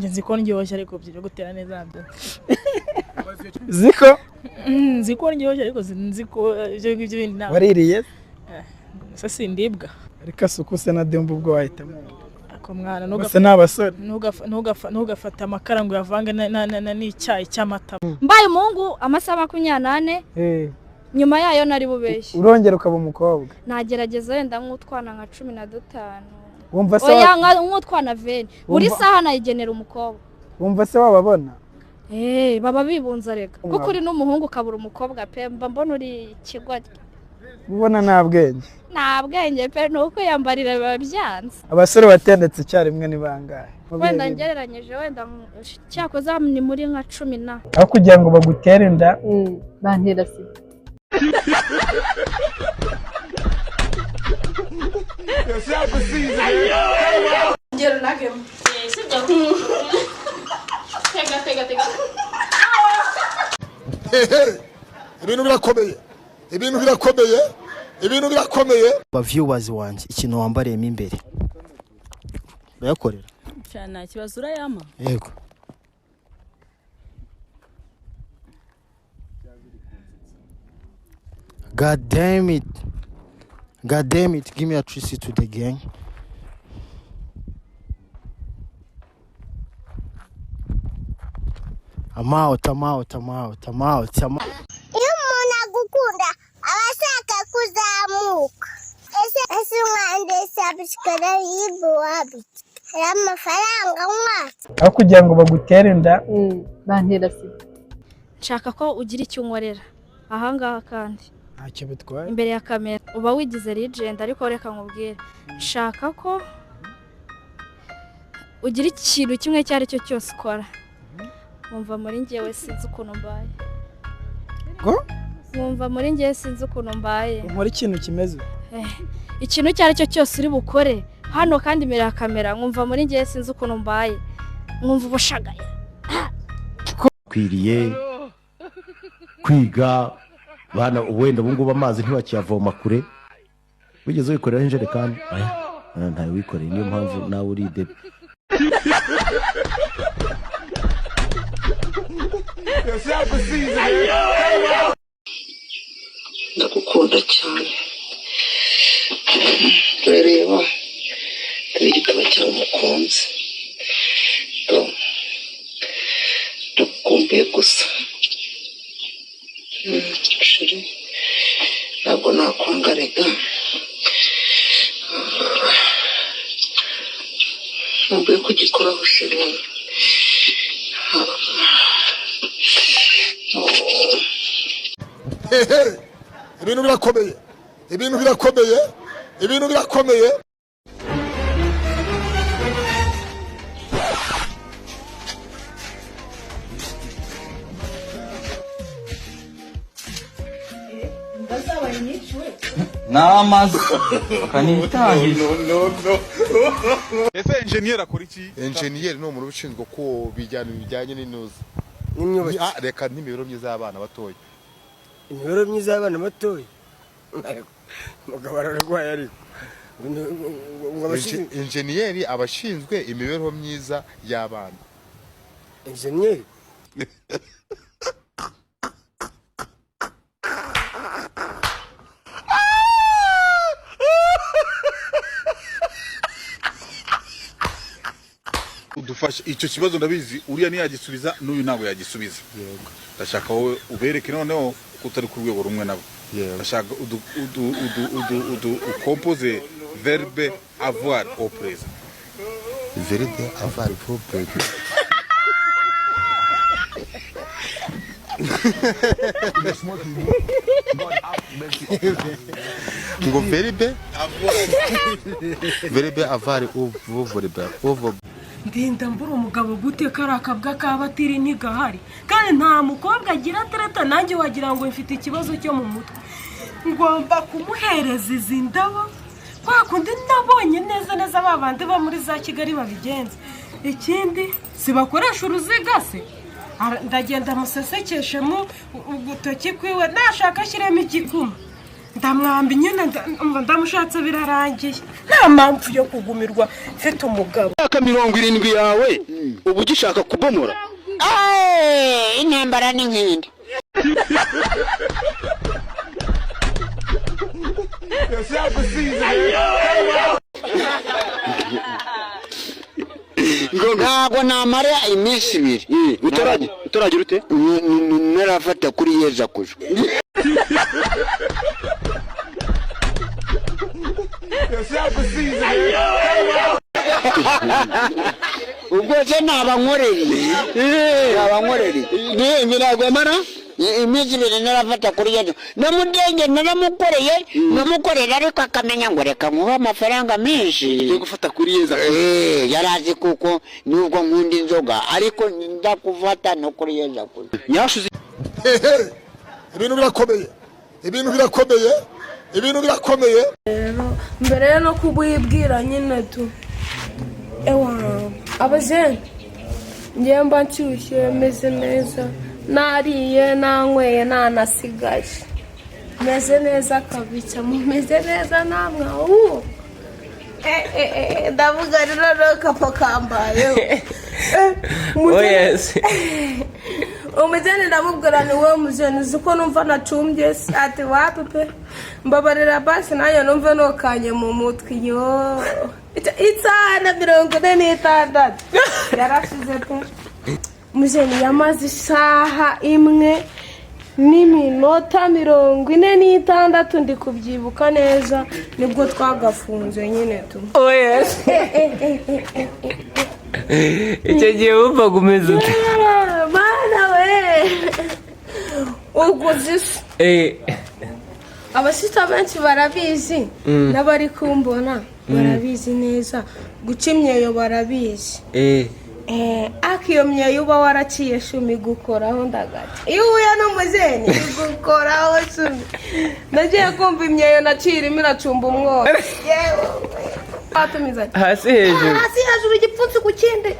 nziko ndyoshye ariko byo gutera neza nabyo ziko nziko ndyoshye ariko nziko ibyo bindi ntabwo waririye se sindibwa ariko asuku se na demba ubwo wahitamo ako mwana ntugafata amakara ngo yavange n'icyayi cy'amata mbaye umuhungu amasaha 28 nyuma yayo nari bubeshye urongera ukaba umukobwa nagerageza wenda nk'utwana nka 15 wumva se oya nk'utwana 20 buri saha nayigenera umukobwa wumva se wababona baba bibunza reka kuko uri n'umuhungu kabura umukobwa pe mba mbona uri kigwa ubona nta bwenge pe nuko yambarira babyanze abasore batendetse cyarimwe ni bangahe wenda ngereranyije wenda cyakoza ni muri nka 10 na aho kugira ngo bagutere inda bantera se ngero nagemo tega ibintu birakomeye ba viewers wanje ikintu wambariyemo imbere urayakorera cyane kibazo urayama yego God damn it, give me a 3C to the gang. I'm out. Iyo umuntu agukunda abashaka kuzamuka ese umwande subscribe yibuwabi amafaranga mwatse aho kugira ngo bagutere inda bantera se nshaka ko ugira icyo unkorera ahangaha kandi ntacyo bitwaye imbere ya kamera uba wigize legend ariko reka nkubwire nshaka ko ugira ikintu kimwe cyari cyo cyose ukora wumva muri ngewe sinzi ukuntu mbaye wumva muri ngewe sinzi ukuntu mbaye muri ikintu kimeze ikintu cyari cyo cyose uri bukore hano kandi imbere ya kamera nkumva muri ngewe sinzi ukuntu mbaye nkumva ubushagaye kwiriye kwiga bana wenda ubungubu amazi ntibakiyavoma kure wigeze wikorera injerekani ntayo wikoreye niyo mpamvu nawe uri debe ndagukunda cyane turareba turi igitabo cyawe umukunzi ndagukumbuye gusa shiri ntabwo nakwanga rega nkumbuye kugikoraho shiri ibintu birakomeye n'amazi kanitahije ese engineer akora iki engineer no umuntu ushinzwe ko bijyanye n'inuzi reka n'imibero myiza y'abana batoya imibero myiza y'abana batoya mugabo ararwaye ariko engineer abashinzwe imibereho myiza y'abana engineer udufasha icyo kibazo ndabizi uriya ni yagisubiza n'uyu ntabwo yagisubiza yego ndashaka wowe ubereke noneho kutari ku rwego rumwe nabo ndashaka compose verbe avoir au présent verbe avoir au présent ngo verbe avoir au ndinda mbura umugabo gute karakabwa kabatiri ntigahari kandi nta mukobwa agira atereta nanjye wagira ngo mfite ikibazo cyo mu mutwe ngomba kumuhereza izi ndabo kwa kundi nabonye neza babandi ba muri za Kigali babigenza ikindi sibakoresha uruziga se ndagenda musesekeshemo ugutoki kwiwe nashaka ashyiremo igikuma ndamwambi nyine ndamushatse birarangiye nta mpamvu yo kugumirwa mfite umugabo. Imyaka 70 yawe ubu ugishaka kubomora? Intambara ni nkindi. Ntabwo namara iminsi 2 utaragira ute narafata kuri yeza kujo. Ubwo se nabankoreri biragomara iminsi 2 narafata kuri yeza namudenge namukorera ariko akamenya ngo reka muha amafaranga menshi yo gufata kuri yeza. yarazi kuko nubwo nkunda inzoga ariko ndakufata no kuri yeza kujo. Nyashuze ibintu birakomeye. Mbere no kubwibwira nyine tu abazeni ngiye mba nshyushye meze neza nariye nanyweye nanasigaye meze neza kabisa mumeze neza namwe ndavuga rero kapa kambaye umujyane ndamubwira ni wowe mujyane uzi ko numva nacumbye ati wapi pe mbabarira basi nayo numve nokanye mu mutwe yo itsana 46 yarashize pe mujyane yamaze isaha imwe n'iminota 46 ndi kubyibuka neza nibwo twagafunze nyine tu icyo gihe wumva gumeze ute? Bana we uguze abasita benshi barabizi n'abari kumbona barabizi neza guca imyeyo barabizi akiyo myeyo uba waraciye shumi gukoraho ndagati iyo uhuye n'umuzeni gukoraho shumi nagiye kumva imyeyo nacira imiracumba umworo hasi hejuru igipfunsi ku kindi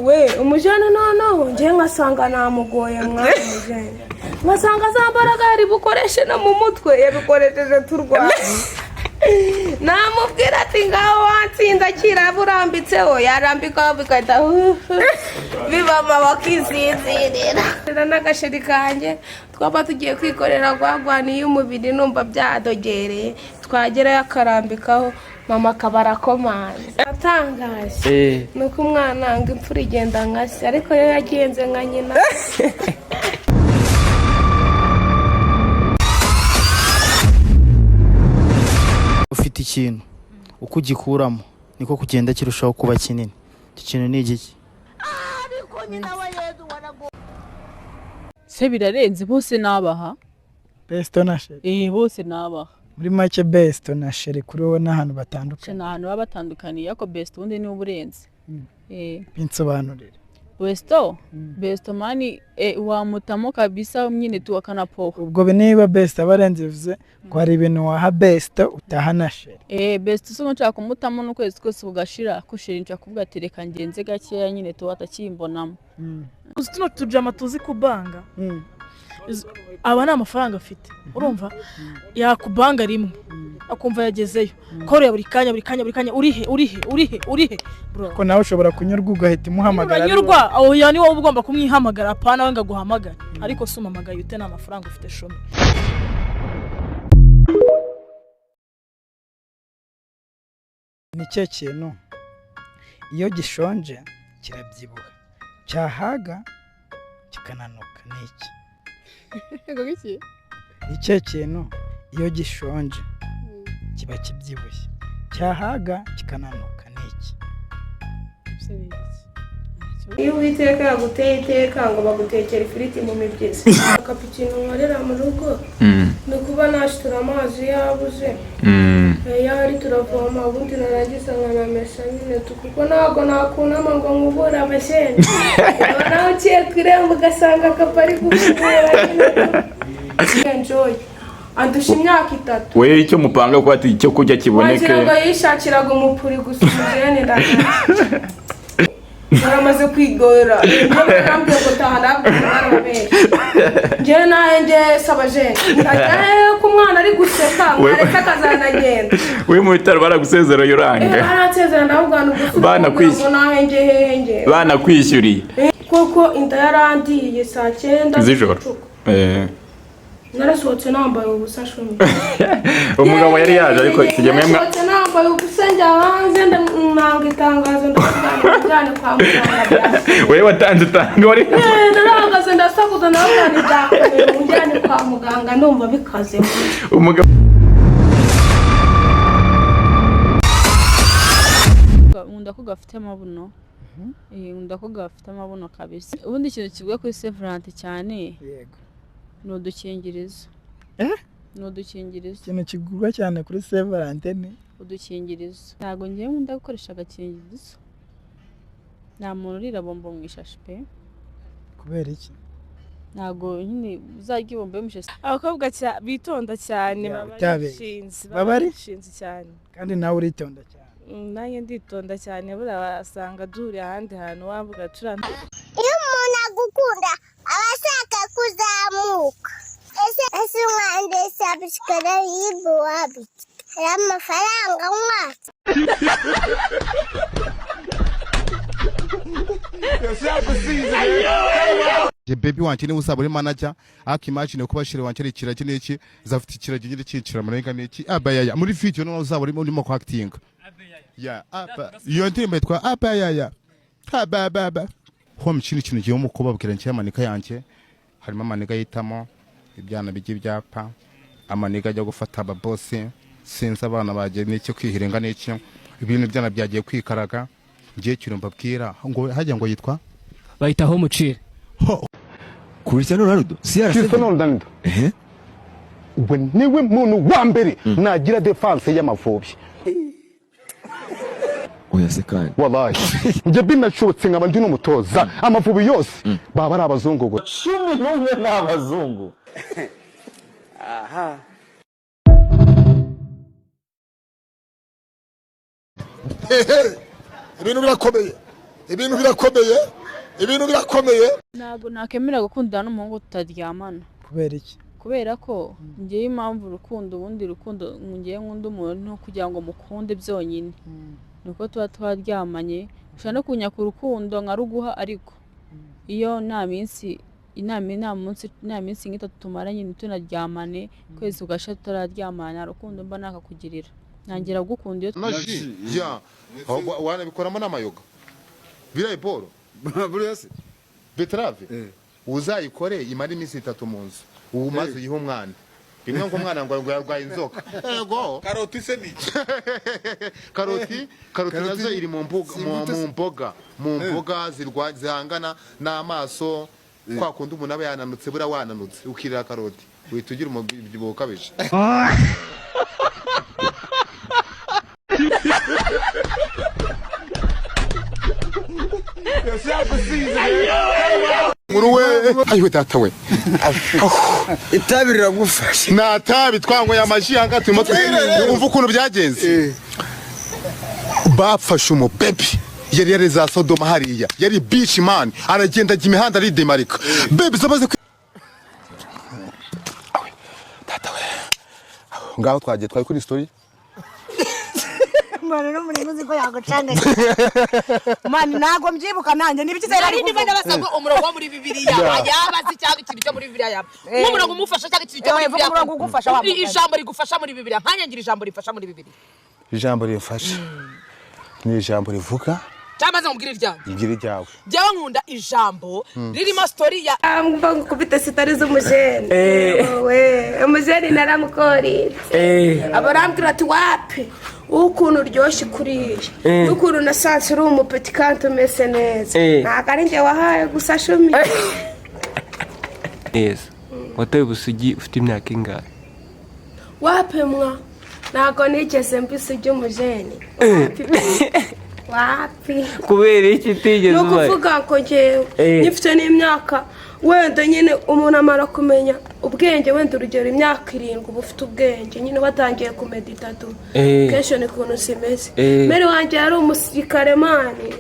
we umujene noneho ngiye nkasanga namugoye mwana umujene nkasanga za mbaraga yari bukoreshe no mu mutwe yabikoresheje turwana namubwira ati ngaho watsinda kira burambitseho yarambikaho bikahita bibama bakizizirira n'agasheri kanjye twaba tugiye kwikorera gwagwaniye umubiri numva byadogereye twagerayo akarambikaho mama akabara komanze atangaje nuko umwana ngo imfura igenda nkase ariko yo yagenze nka nyina. ufite ikintu uko ugikuramo niko kugenda kirushaho kuba kinini. Iki kintu ni igiki? Se birarenze bose nabaha Besto na Sheri. Bose nabaha muri make Besto na Sheri kuri wowe n'ahantu batandukanye. N'ahantu baba batandukaniye ako Besto undi ni uburenze. Binsobanurire. Besto mani wamutamo kabisa nyine tu akanapoka. Ubwo niba Besto abarenze bivuze ko hari ibintu waha Besto utaha na Sheri. Besto so nshaka kumutamo no kwezi kose bugashira ko Sheri nshaka kuvuga ati reka ngenze gakeya nyine tu atakimbonamo. Tuno tujama tuzi kubanga. Aba na amafaranga afite urumva yakubanga rimwe akumva yagezeyo kore buri kanya urihe bro ko nawe ushobora kunyurwa ugahita imuhamagara kunyurwa aho yani wowe ugomba kumwihamagara apana we ngaguhamagara ariko suma magaye ute na amafaranga ufite shome ni cyo kintu iyo gishonje kirabyibuha cyahaga kikananuka niki icyo kintu iyo gishonje kiba kibyibushye cyahaga kikananuka niki iyo witeka yaguteye iteka ngo bagutekera ifiriti mu mibyizi kapitino nkorera mu rugo ni kuba nashitura amazi yabuze yari turavoma ubundi narangiza nkanamesha nyine kuko ntabwo nakunama ngo nkubure abashenyi nawe uciye ku irembo ugasanga akapari kukubura nyine enjoy andusha imyaka 3 we icyo mupanga ko ati icyo kurya kiboneke wagira ngo yishakiraga umupuri gusa umujene ndashaka baramaze kwigora barambwiye ngo taha nabwo njye naje sabaje ndaje ku mwana ari guseka mwareka kazanagenda we mu bitaro baragusezera yorange baransezera ndabugana gusa bana kwishyura naje henge bana kwishyuriye koko inda yarandiye saa 9 z'ijoro narasohotse nambaye ubusa shumi umugabo yari yaje ariko tujyemwe nambaye ubusa njya hanze nanga itangazo ndajyana kwa muganga wewe watanze tango wari narangaze ndasakuza nabana idakomeye mujyane kwa muganga ndumva bikaze umugabo nkunda ko gafite amabuno nkunda ko gafite amabuno kabisa ubundi ikintu kivuga kuri Severant cyane yego n'udukingirizo n'udukingirizo ikintu kigurwa cyane kuri Severant ni udukingirizo ntago ngiye nkunda gukoresha agakingirizo nta muntu urira bombo mu ishashi pe kubera iki ntago nyine uzajya ibombo mu ishashi abakobwa bitonda cyane baba rishinze cyane kandi nawe uritonda cyane nanjye nditonda cyane buriya wasanga duhuriye ahandi hantu wavuga turana iyo umuntu agukunda aba ashaka kuzamuka ese umwanda sabikara yibu wabiki hari amafaranga mwatse je baby wanje ni usaba uri manager akimagine kuba shire wanje ikirage n'iki zafite ikirage nyiri cyicira marenga n'iki abayaya muri video no uzaba urimo ko acting ya apa iyo ndirimbo yitwa abayaya baba ho mukindi kintu giye mu kubabwira nce amanika yanje harimo amaniga yitamo ibyana bigi byapa amaniga ajya gufata aba boss sinza abana bagiye n'icyo kwihirenga n'iki ibintu byana byagiye kwikaraga ngiye kirumba bwira ngo hajya ngo yitwa bahitaho mucire Cristiano Ronaldo Cristiano Ronaldo we niwe muntu wa mbere nagira defense y'Amavubi oya se kandi wallahi nje binashobotse nkaba ndi n'umutoza Amavubi yose baba ari abazungu go 11 n'abazungu aha ibintu birakomeye ntabwo nakemera gukundana n'umuhungu tutaryamana kubera iki kubera ko ngiye impamvu urukundo ubundi rukundo ngiye nkunda umuntu kugira ngo mukunde byonyine nuko tuba twaryamanye ushaka no kunyaka urukundo nkaruguha ariko iyo nta minsi nk'itatu tumaranye ntitunaryamane kwezi ugasha tutararyamana urukundo mba nakakugirira nangira gukunda iyo wanabikoramo n'amayoga birayi polo buriya se betrave uzayikore imara iminsi 3 mu nzu ubu maze uyihe umwana rimwe ngo umwana ngo yarwaye inzoka yego karoti se ni karoti nazo iri mu mboga zihangana n'amaso kwa kundi umuntu aba yananutse bura wananutse ukirira karoti uhita ugira umubyibuho ukabije Nguruwe ayiwe data we itabi riragufasha nta tabi twangoye amaji hagati mu umva ukuntu byagenze bapfashe umubebi yari yareza Sodoma hariya yari beach man aragenda ajya imihanda ari demarika baby zabaze data we ngaho twagiye twari kuri story mwana no muri muziko yagucanga mwana nago mbyibuka nanjye nibiki ari ndimwe ndabasanga umurongo muri Bibiliya yabazi cyangwa ikintu cyo muri Bibiliya yaba umurongo umufasha cyangwa ikintu cyo muri Bibiliya umurongo ugufasha wa ijambo rigufasha muri Bibiliya nkanyangira ijambo rifasha muri Bibiliya ijambo rifasha ni ijambo rivuga cyamaze mubwira iryanjye igira ryawe byawe nkunda ijambo ririmo story ya ngomba gukubita sitari z'umujene we umujene naramukoretse abarambwira ati wapi ukuntu uryoshye kuriye ukuntu nasanze uri umupeti kandi umeze neza ntabwo ari njye wahaye gusa shumi neza wataye ubusugi ufite imyaka ingahe wapimwa ntabwo nigeze mbise iby'umujene wapi kubera iki utigeze ubaye ni ukuvuga ngo njyewe nyifite n'imyaka wenda nyine umuntu amara kumenya ubwenge wenda urugero imyaka 7 uba ufite ubwenge nyine watangiye kumedita tu kenshi ni ukuntu simeze mbere wanjye yari umusirikare mani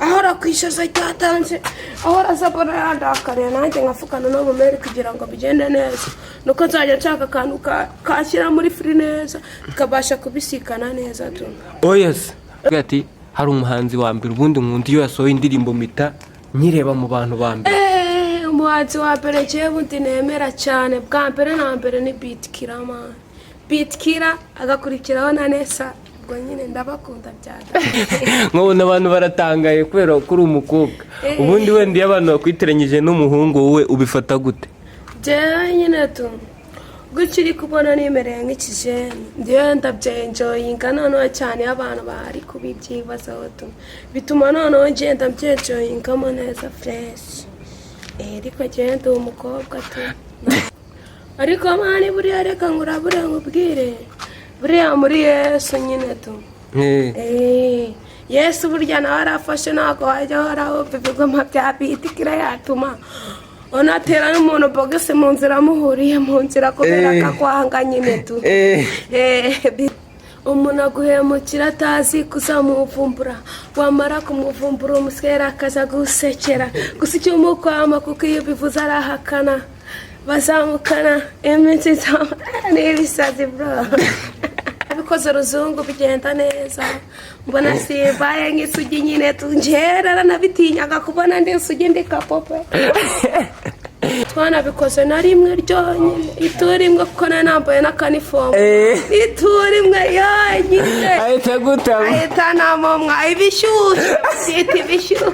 ahora kwishaza cyatanze ahora asabona yandakariye nanjye nkafukana no mu meri kugira ngo bigende neza nuko nzajya nshaka akantu kashyira muri firi neza tukabasha kubisikana neza tu oyes ati hari umuhanzi wa mbere ubundi nkunda iyo yasohoye indirimbo mpita nyireba mu bantu ba mbere umuhanzi wa mbere jewe bundi nemera cyane bwa mbere na mbere ni Beatkiller man Beatkiller agakurikiraho na Nessa ubwo nyine ndabakunda cyane nkabona abantu baratangaye kubera ko uri umukobwa ubundi wenda iyo abantu bakwiteranyije n'umuhungu wowe ubifata gute jewe nyine tu gutyo uri kubona nimereye nk'ikijeni ndiyo ndabyenjoyinga noneho cyane abantu bari kubibyibazaho tu bituma noneho ngenda mbyenjoyingamo neza fresh ariko genda umukobwa tu ariko mani buriya reka ngurabure nkubwire buriya muri Yesu nyine tu Yesu burya nawe arafashe ntabwo wajya horaho ibigoma bya Beatkiller yatuma unatera n'umuntu bogese mu nzira muhuriye mu nzira kubera akakwanga nyine tu umuntu aguhemukira atazi kuzamuvumbura wamara kumuvumbura umuswera akaza gusekera gusa icyo umukwama kuko iyo bivuze arahakana bazamukana iminsi n'ibisazi bro abikoze ruzungu bigenda neza mbona simbaye nk'isugi nyine tungerera nabitinyaga kubona ndi isugi ndi kapope twanabikoze na rimwe ryonyine ituri imwe kuko nambaye n'akanifomu ituri imwe yonyine ahita gutama ahita namomwa ibishyushyu byita ibishyushyu